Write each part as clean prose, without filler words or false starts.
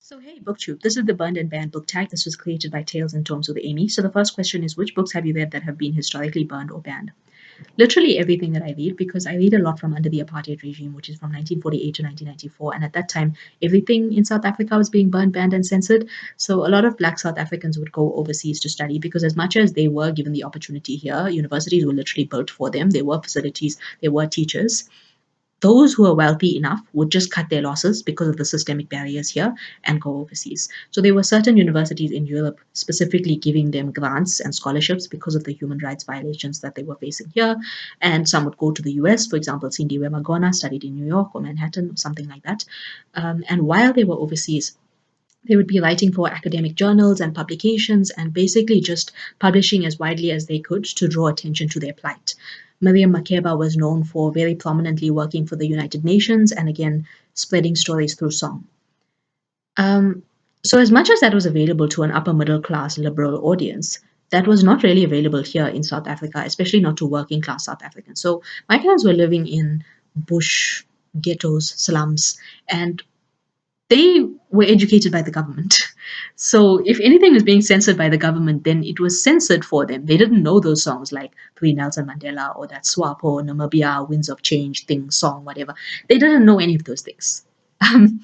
So, hey, BookTube, this is the Burned and Banned book tag. This was created by Tales and Tomes with Amy. So, the first question is, which books have you read that have been historically burned or banned? Literally everything that I read, because I read a lot from under the apartheid regime, which is from 1948 to 1994. And at that time, everything in South Africa was being burned, banned, and censored. So, a lot of Black South Africans would go overseas to study because, as much as they were given the opportunity here, universities were literally built for them. There were facilities, there were teachers. Those who are wealthy enough would just cut their losses because of the systemic barriers here and go overseas. So there were certain universities in Europe specifically giving them grants and scholarships because of the human rights violations that they were facing here. And some would go to the US. For example, Cindy Wemagona studied in New York or Manhattan or something like that. And while they were overseas, they would be writing for academic journals and publications and basically just publishing as widely as they could to draw attention to their plight. Miriam Makeba was known for very prominently working for the United Nations and again spreading stories through song. Um, so, as much as that was available to an upper middle class liberal audience, that was not really available here in South Africa, especially not to working class South Africans. So, my parents were living in bush, ghettos, slums, and they were educated by the government. So if anything was being censored by the government, then it was censored for them. They didn't know those songs like Free Nelson Mandela or that SWAPO, Namibia, Winds of Change thing, song, whatever. They didn't know any of those things. Um,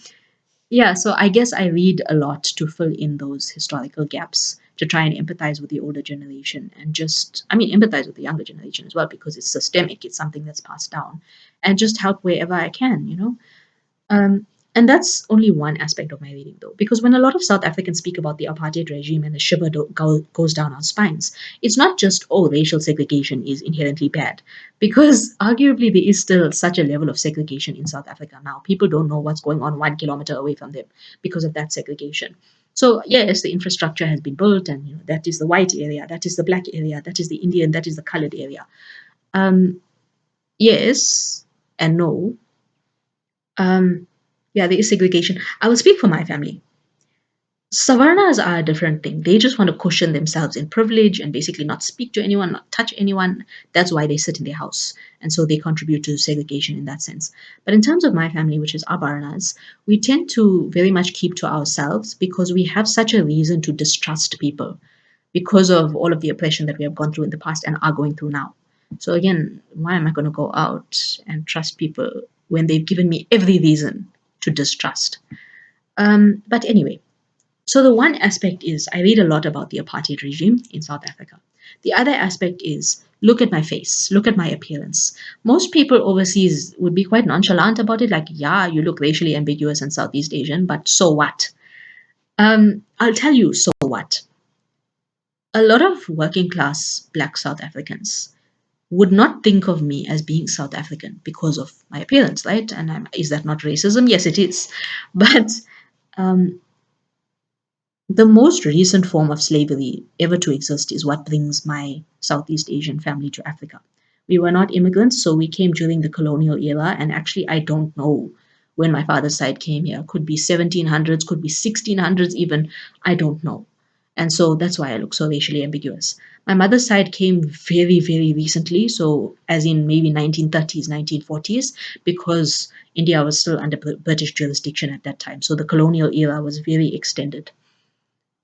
yeah, so I guess I read a lot to fill in those historical gaps, to try and empathize with the older generation and just, I mean, empathize with the younger generation as well because it's systemic, it's something that's passed down, and just help wherever I can. Um, and that's only one aspect of my reading, though, because when a lot of South Africans speak about the apartheid regime and the shiver goes down our spines, it's not just, oh, racial segregation is inherently bad, because arguably there is still such a level of segregation in South Africa now. People don't know what's going on 1 kilometer away from them because of that segregation. So, yes, the infrastructure has been built, and that is the white area, that is the black area, that is the Indian, that is the colored area. Um, yes and no. Um, yeah, there is segregation. I will speak for my family. Savarnas are a different thing. They just want to cushion themselves in privilege and basically not speak to anyone, not touch anyone. That's why they sit in their house. And so they contribute to segregation in that sense. But in terms of my family, which is Abarnas, we tend to very much keep to ourselves because we have such a reason to distrust people because of all of the oppression that we have gone through in the past and are going through now. So again, why am I going to go out and trust people when they've given me every reason to distrust? But anyway, so the one aspect is I read a lot about the apartheid regime in South Africa. The other aspect is look at my face, look at my appearance. Most people overseas would be quite nonchalant about it, like, yeah, you look racially ambiguous and Southeast Asian, but so what? I'll tell you, so what? A lot of working class black South Africans would not think of me as being South African because of my appearance, right? And is that not racism? Yes, it is. But um, the most recent form of slavery ever to exist is what brings my Southeast Asian family to Africa. We were not immigrants, so we came during the colonial era, and actually, I don't know when my father's side came here. Could be 1700s, could be 1600s, even. I don't know. And so that's why I look so racially ambiguous. My mother's side came very, very recently, so as in maybe 1930s, 1940s, because India was still under British jurisdiction at that time. So the colonial era was very extended.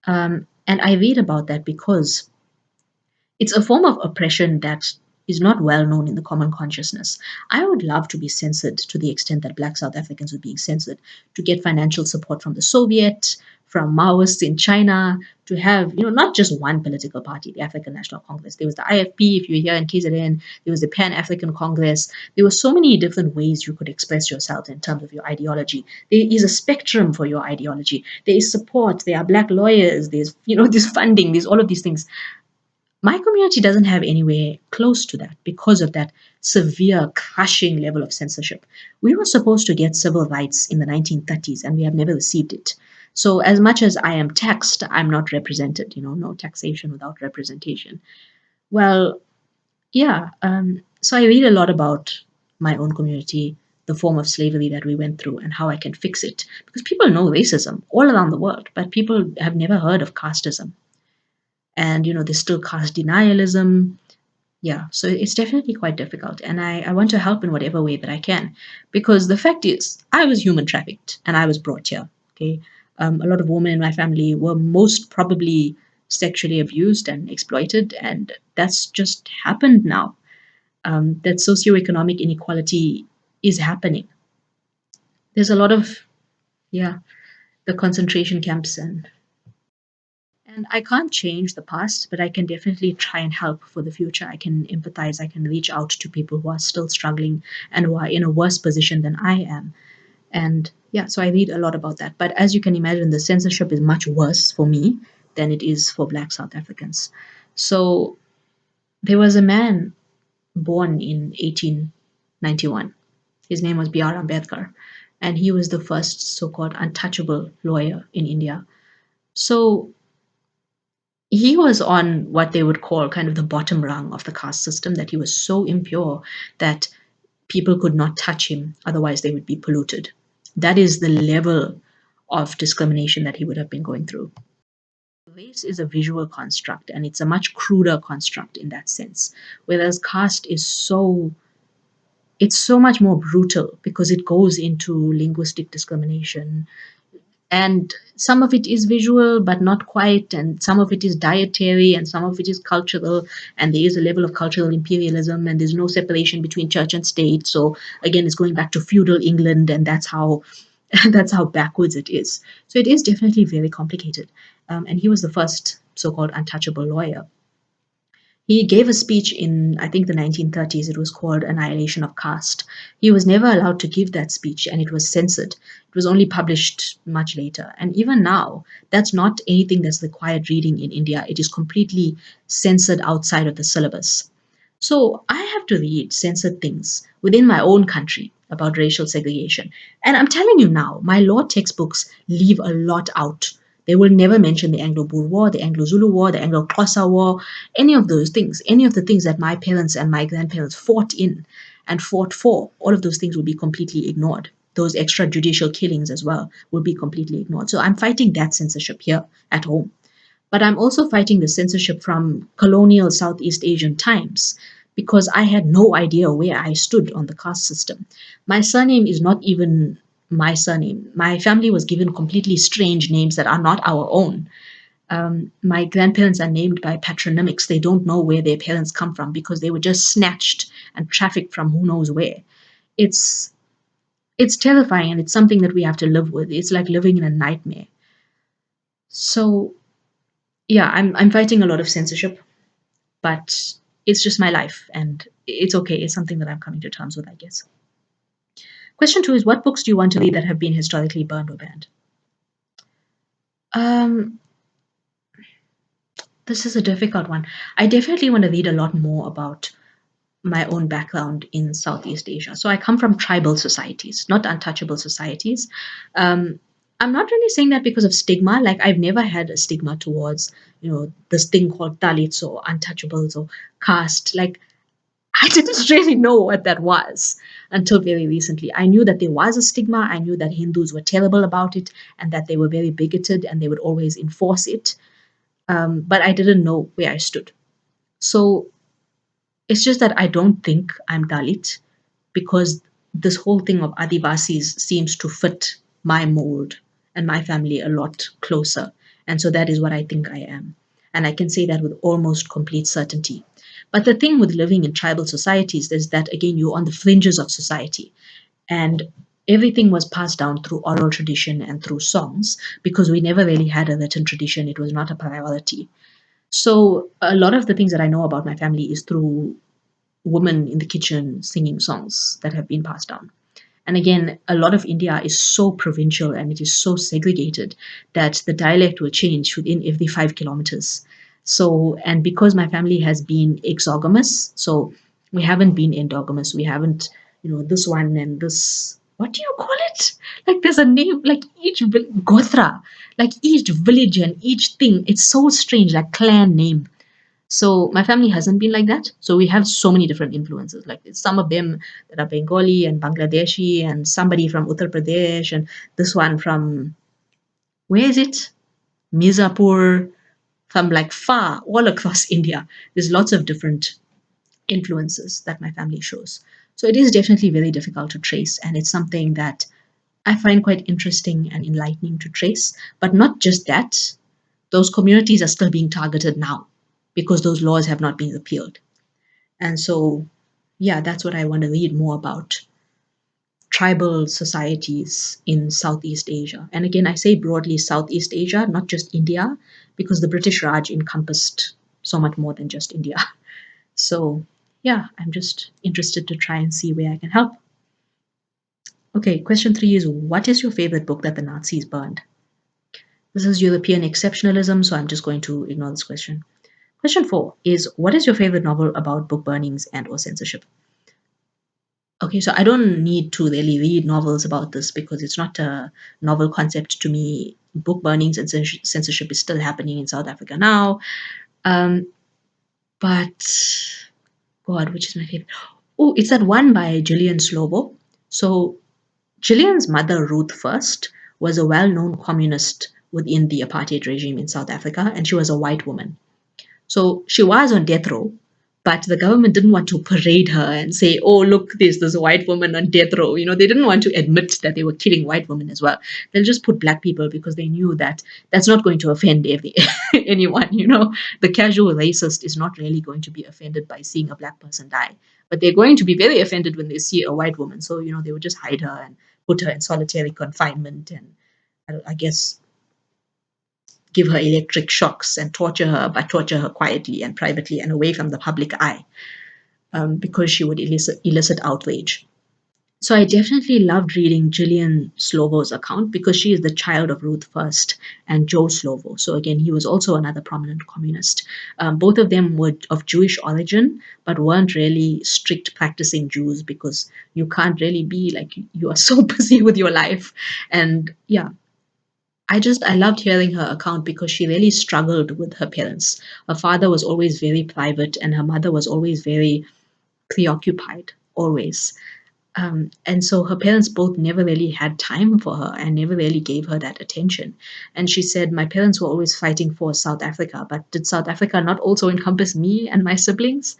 And I read about that because it's a form of oppression that is not well known in the common consciousness. I would love to be censored to the extent that Black South Africans were being censored, to get financial support from the Soviet, from Maoists in China, to have, not just one political party, the African National Congress. There was the IFP, if you're here in KZN, there was the Pan African Congress. There were so many different ways you could express yourself in terms of your ideology. There is a spectrum for your ideology. There is support, there are black lawyers, there's, there's funding, there's all of these things. My community doesn't have anywhere close to that because of that severe, crushing level of censorship. We were supposed to get civil rights in the 1930s and we have never received it. So, as much as I am taxed, I'm not represented, no taxation without representation. Well, yeah, so I read a lot about my own community, the form of slavery that we went through, and how I can fix it. Because people know racism all around the world, but people have never heard of casteism. And there's still caste denialism. Yeah, so it's definitely quite difficult, and I want to help in whatever way that I can, because the fact is I was human trafficked and I was brought here. Okay. A lot of women in my family were most probably sexually abused and exploited, and that's just happened now. That socioeconomic inequality is happening. There's a lot of, yeah, the concentration camps, and I can't change the past, but I can definitely try and help for the future. I can empathize, I can reach out to people who are still struggling and who are in a worse position than I am. And yeah, so I read a lot about that. But as you can imagine, the censorship is much worse for me than it is for Black South Africans. So there was a man born in 1891. His name was B.R. Ambedkar, and he was the first so called untouchable lawyer in India. So he was on what they would call kind of the bottom rung of the caste system, that he was so impure that people could not touch him, otherwise, they would be polluted. That is the level of discrimination that he would have been going through. Race is a visual construct, and it's a much cruder construct in that sense, whereas caste is so much more brutal because it goes into linguistic discrimination, and some of it is visual but not quite, and some of it is dietary, and some of it is cultural, and there is a level of cultural imperialism, and there's no separation between church and state. So again, it's going back to feudal England, and that's how that's how backwards it is. So it is definitely very complicated. And he was the first so-called untouchable lawyer. He gave a speech in, I think, the 1930s. It was called Annihilation of Caste. He was never allowed to give that speech, and it was censored. It was only published much later. And even now, that's not anything that's required reading in India. It is completely censored outside of the syllabus. So I have to read censored things within my own country about racial segregation. And I'm telling you now, my law textbooks leave a lot out. They will never mention the Anglo-Boer War, the Anglo-Zulu War, the Anglo-Xhosa War, any of those things, any of the things that my parents and my grandparents fought in and fought for. All of those things will be completely ignored. Those extrajudicial killings as well will be completely ignored. So I'm fighting that censorship here at home. But I'm also fighting the censorship from colonial Southeast Asian times because I had no idea where I stood on the caste system. My surname is not even my surname. My family was given completely strange names that are not our own. My grandparents are named by patronymics. They don't know where their parents come from because they were just snatched and trafficked from who knows where. It's it's terrifying, and it's something that we have to live with. It's like living in a nightmare. So yeah, I'm fighting a lot of censorship, but it's just my life, and it's okay. It's something that I'm coming to terms with, I guess. Question two is, what books do you want to read that have been historically burned or banned? Um, this is a difficult one. I definitely want to read a lot more about my own background in Southeast Asia. So I come from tribal societies, not untouchable societies. Um, I'm not really saying that because of stigma. Like I've never had a stigma towards, this thing called Dalits or untouchables or caste. Like I didn't really know what that was until very recently. I knew that there was a stigma. I knew that Hindus were terrible about it and that they were very bigoted and they would always enforce it. But I didn't know where I stood. So it's just that I don't think I'm Dalit because this whole thing of Adivasis seems to fit my mold and my family a lot closer. And so that is what I think I am. And I can say that with almost complete certainty. But the thing with living in tribal societies is that, again, you're on the fringes of society. And everything was passed down through oral tradition and through songs because we never really had a written tradition. It was not a priority. So a lot of the things that I know about my family is through women in the kitchen singing songs that have been passed down. And again, a lot of India is so provincial and it is so segregated that the dialect will change within every 5 kilometers. So, and because my family has been exogamous, so we haven't been endogamous, we haven't, this one and this, what do you call it? Like there's a name, like Gothra, like each village and each thing, it's so strange, like clan name. So my family hasn't been like that. So we have so many different influences. Like some of them that are Bengali and Bangladeshi, and somebody from Uttar Pradesh, and this one from, where is it? Mirzapur, from like far all across India. There's lots of different influences that my family shows. So it is definitely very difficult to trace, and it's something that I find quite interesting and enlightening to trace. But not just that, those communities are still being targeted now because those laws have not been repealed. And so, yeah, that's what I want to read more about tribal societies in Southeast Asia. And again, I say broadly Southeast Asia, not just India, because the British Raj encompassed so much more than just India. So, yeah, I'm just interested to try and see where I can help. Okay, question three is what is your favorite book that the Nazis burned? This is European exceptionalism, so I'm just going to ignore this question. Question four is what is your favorite novel about book burnings and or censorship? Okay, so I don't need to really read novels about this because it's not a novel concept to me. Book burnings and censorship is still happening in South Africa now. Um, but God, which is my favorite? Oh, it's that one by Gillian Slovo. So Gillian's mother, Ruth First, was a well-known communist within the apartheid regime in South Africa, and she was a white woman. So she was on death row, but the government didn't want to parade her and say, "Oh, look, there's this white woman on death row." They didn't want to admit that they were killing white women as well. They'll just put black people because they knew that that's not going to offend anyone. The casual racist is not really going to be offended by seeing a black person die, but they're going to be very offended when they see a white woman. So they would just hide her and put her in solitary confinement and I guess give her electric shocks and torture her, but torture her quietly and privately and away from the public eye because she would elicit outrage. So I definitely loved reading Gillian Slovo's account because she is the child of Ruth First and Joe Slovo. So again, he was also another prominent communist. Both of them were of Jewish origin, but weren't really strict practicing Jews because you can't really be like you are so busy with your life. And yeah, I loved hearing her account because she really struggled with her parents. Her father was always very private, and her mother was always very preoccupied, always. And so her parents both never really had time for her and never really gave her that attention. And she said, my parents were always fighting for South Africa, but did South Africa not also encompass me and my siblings?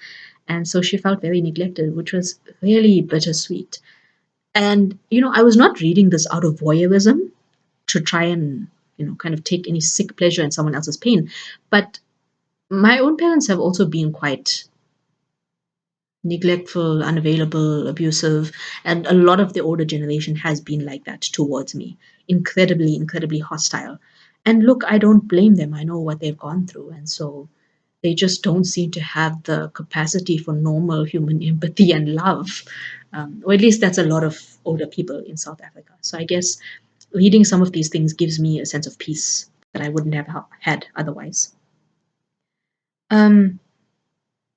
And so she felt very neglected, which was really bittersweet. And, I was not reading this out of voyeurism to try and kind of take any sick pleasure in someone else's pain, but my own parents have also been quite neglectful, unavailable, abusive, and a lot of the older generation has been like that towards me, incredibly hostile. And look, I don't blame them. I know what they've gone through, and so they just don't seem to have the capacity for normal human empathy and love. Or at least that's a lot of older people in South Africa. So I guess reading some of these things gives me a sense of peace that I wouldn't have had otherwise. Um,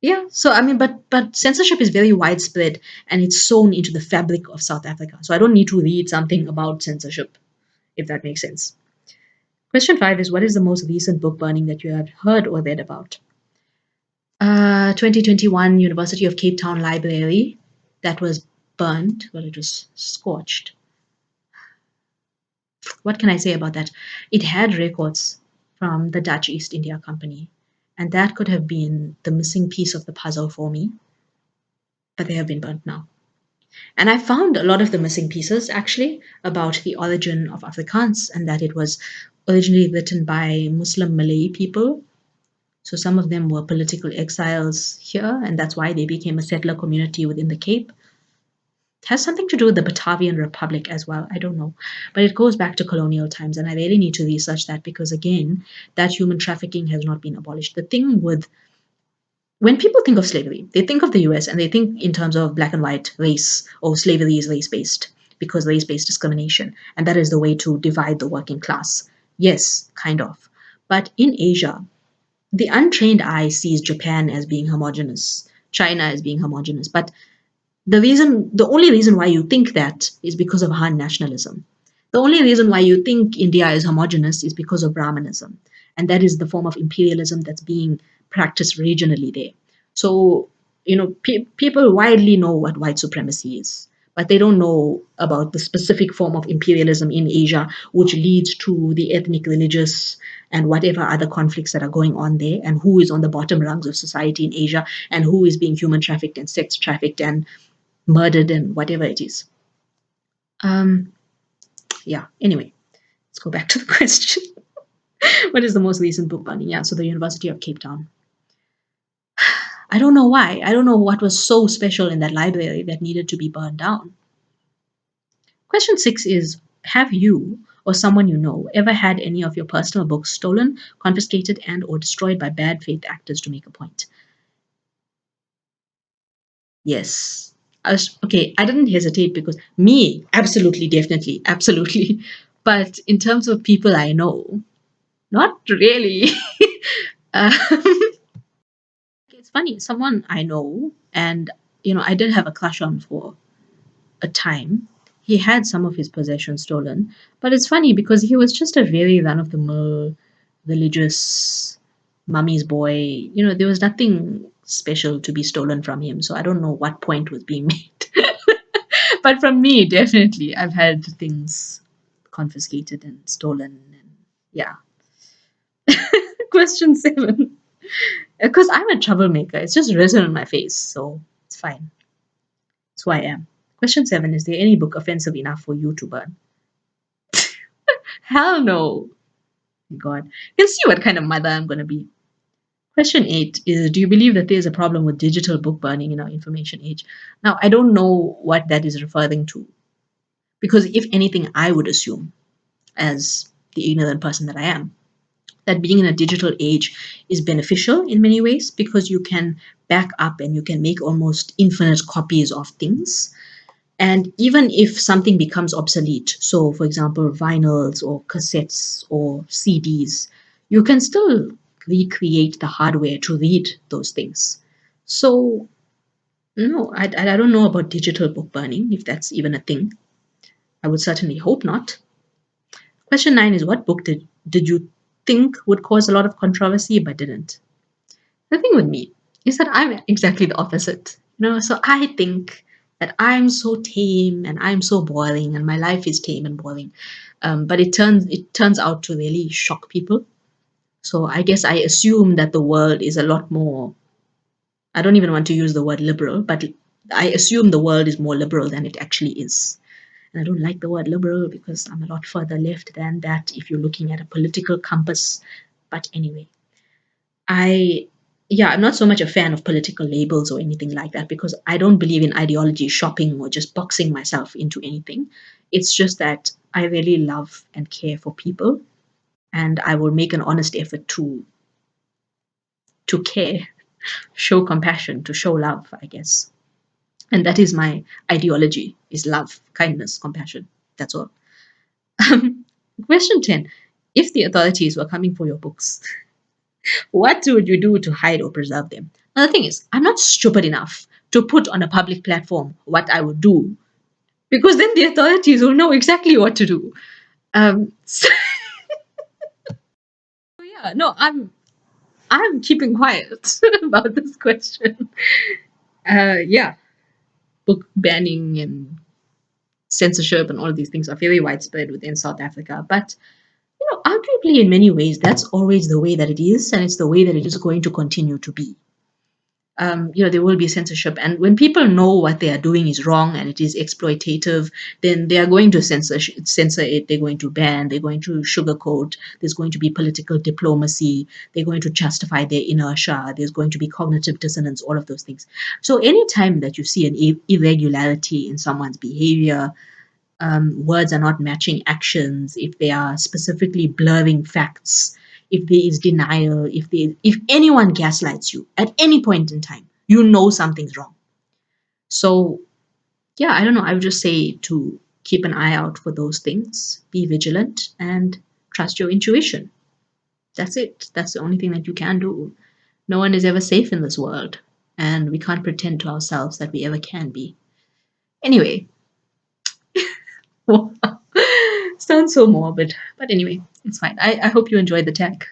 yeah, so I mean, but censorship is very widespread and it's sewn into the fabric of South Africa. So I don't need to read something about censorship, if that makes sense. Question five is what is the most recent book burning that you have heard or read about? 2021 University of Cape Town Library that was burned, well, it was scorched. What can I say about that? It had records from the Dutch East India Company, and that could have been the missing piece of the puzzle for me, but they have been burnt now. And I found a lot of the missing pieces actually about the origin of Afrikaans and that it was originally written by Muslim Malay people. So some of them were political exiles here, and that's why they became a settler community within the Cape. It has something to do with the Batavian Republic as well. I don't know. But it goes back to colonial times, and I really need to research that because, again, that human trafficking has not been abolished. The thing with when people think of slavery, they think of the US and they think in terms of black and white race, or slavery is race based because race based discrimination. And that is the way to divide the working class. Yes, kind of. But in Asia, the untrained eye sees Japan as being homogenous, China as being homogenous. But the only reason why you think that is because of Han nationalism. The only reason why you think India is homogenous is because of Brahmanism. And that is the form of imperialism that's being practiced regionally there. So, people widely know what white supremacy is, but they don't know about the specific form of imperialism in Asia, which leads to the ethnic, religious, and whatever other conflicts that are going on there, and who is on the bottom rungs of society in Asia, and who is being human trafficked and sex trafficked and murdered and whatever it is. Um, Yeah. Anyway, let's go back to the question. What is the most recent book burning? Yeah, so the University of Cape Town. I don't know why. I don't know what was so special in that library that needed to be burned down. Question six is, have you or someone you know ever had any of your personal books stolen, confiscated, and or destroyed by bad faith actors to make a point? Yes. Okay, I didn't hesitate because me, absolutely, definitely, absolutely. But in terms of people I know, not really. um, it's funny, someone I know, and I did have a crush on for a time. He had some of his possessions stolen, but it's funny because he was just a very run of the mill, religious mummy's boy. There was nothing special to be stolen from him, so I don't know what point was being made. But from me, definitely, I've had things confiscated and stolen, and yeah. Question seven. Because I'm a troublemaker, it's just risen on my face, so it's fine. It's who I am. Question seven. Is there any book offensive enough for you to burn? Hell no. God. You can see what kind of mother I'm going to be. Question eight is, do you believe that there is a problem with digital book burning in our information age? Now, I don't know what that is referring to, because if anything, I would assume, as the ignorant person that I am, that being in a digital age is beneficial in many ways because you can back up and you can make almost infinite copies of things. And even if something becomes obsolete, so for example, vinyls or cassettes or CDs, you can still recreate the hardware to read those things. So, no, I don't know about digital book burning, if that's even a thing. I would certainly hope not. Question nine is, what book did you think would cause a lot of controversy but didn't? The thing with me is that I'm exactly the opposite. So I think that I'm so tame and I'm so boring and my life is tame and boring. But it turns out to really shock people. So I guess I assume that the world is a lot more, I don't even want to use the word liberal, but I assume the world is more liberal than it actually is. And I don't like the word liberal because I'm a lot further left than that if you're looking at a political compass. But anyway, I yeah, I'm not so much a fan of political labels or anything like that because I don't believe in ideology shopping or just boxing myself into anything. It's just that I really love and care for people, and I will make an honest effort to care, show compassion, to show love, I guess. And that is my ideology, is love, kindness, compassion. That's all. Question 10. If the authorities were coming for your books, what would you do to hide or preserve them? Now, the thing is, I'm not stupid enough to put on a public platform what I would do because then the authorities will know exactly what to do. So, yeah, no, I'm keeping quiet about this question. Yeah, book banning and censorship and all of these things are very widespread within South Africa. But arguably, in many ways, that's always the way that it is, and it's the way that it is going to continue to be. There will be censorship. And when people know what they are doing is wrong and it is exploitative, then they are going to censor it. They're going to ban. They're going to sugarcoat. There's going to be political diplomacy. They're going to justify their inertia. There's going to be cognitive dissonance. All of those things. So anytime that you see an irregularity in someone's behavior, words are not matching actions, if they are specifically blurring facts, if there is denial, if anyone gaslights you at any point in time, you know something's wrong. So yeah, I don't know. I would just say to keep an eye out for those things, be vigilant, and trust your intuition. That's it. That's the only thing that you can do. No one is ever safe in this world, and we can't pretend to ourselves that we ever can be. Anyway, sounds so morbid, but anyway, it's fine. I hope you enjoyed the tech.